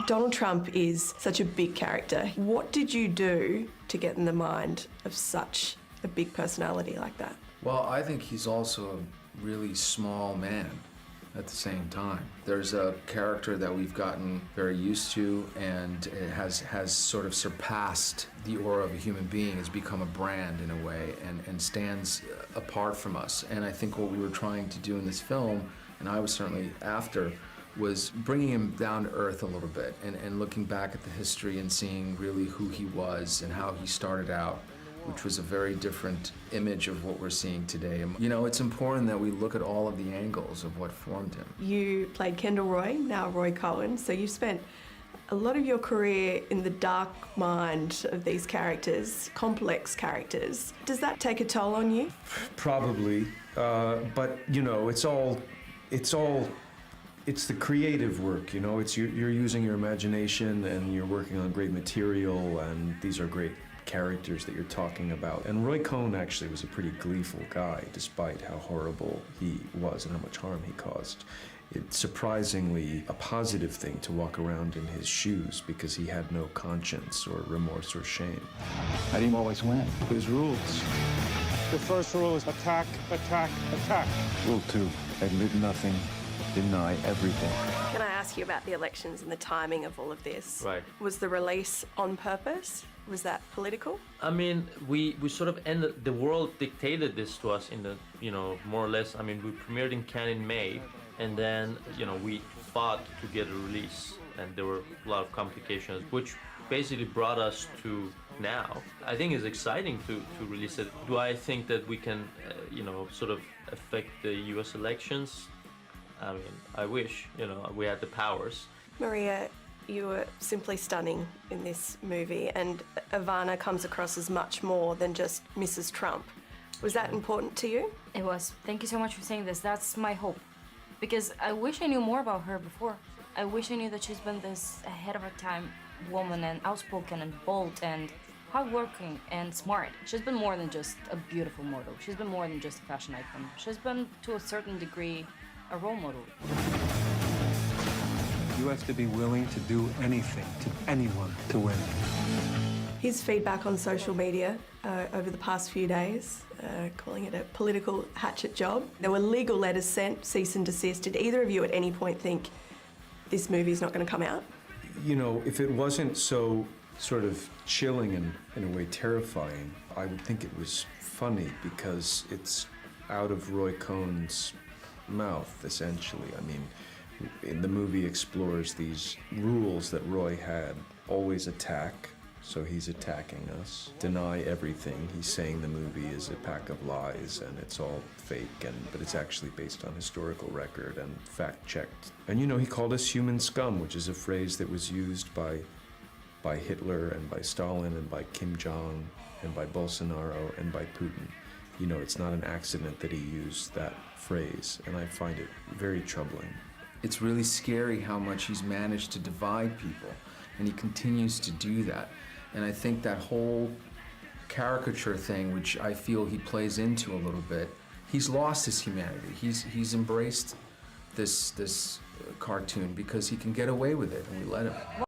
Donald Trump is such a big character. What did you do to get in the mind of such a big personality like that? Well, I think he's also a really small man at the same time. There's a character that we've gotten very used to, and it has sort of surpassed the aura of a human being, has become a brand in a way, and stands apart from us. And I think what we were trying to do in this film, and I was certainly after, was bringing him down to earth a little bit, and looking back at the history and seeing really who he was and how he started out, which was a very different image of what we're seeing today. You know, it's important that we look at all of the angles of what formed him. You played Kendall Roy, now Roy Cohen, so you've spent a lot of your career in the dark mind of these characters, complex characters. Does that take a toll on you? Probably, but you know, it's the creative work, you know. You're using your imagination and you're working on great material, and these are great characters that you're talking about. And Roy Cohn actually was a pretty gleeful guy, despite how horrible he was and how much harm he caused. It's surprisingly a positive thing to walk around in his shoes because he had no conscience or remorse or shame. How do you always win? There's rules. The first rule is attack, attack, attack. Rule 2, admit nothing, deny everything. Can I ask you about the elections and the timing of all of this? Right. Was the release on purpose? Was that political? I mean, we sort of ended, the world dictated this to us in the, you know, more or less. I mean, we premiered in Cannes in May, and then, you know, we fought to get a release, and there were a lot of complications, which basically brought us to now. I think it's exciting to release it. Do I think that we can, you know, sort of affect the US elections? I mean, I wish, you know, we had the powers. Maria, you were simply stunning in this movie, and Ivana comes across as much more than just Mrs. Trump. Was that important to you? It was. Thank you so much for saying this. That's my hope. Because I wish I knew more about her before. I wish I knew that she's been this ahead of her time woman, and outspoken and bold and hardworking and smart. She's been more than just a beautiful model. She's been more than just a fashion icon. She's been, to a certain degree, a role model. You have to be willing to do anything to anyone to win. His feedback on social media over the past few days, calling it a political hatchet job. There were legal letters sent, cease and desist. Did either of you at any point think this movie's not going to come out? You know, if it wasn't so sort of chilling and in a way terrifying, I would think it was funny because it's out of Roy Cohn's mouth, essentially. I mean, in the movie explores these rules that Roy had. Always attack, so he's attacking us. Deny everything. He's saying the movie is a pack of lies and it's all fake, but it's actually based on historical record and fact-checked. And you know, he called us human scum, which is a phrase that was used by Hitler and by Stalin and by Kim Jong and by Bolsonaro and by Putin. You know, it's not an accident that he used that phrase, and I find it very troubling. It's really scary how much he's managed to divide people, and he continues to do that. And I think that whole caricature thing, which I feel he plays into a little bit, he's lost his humanity. He's embraced this cartoon because he can get away with it, and we let him.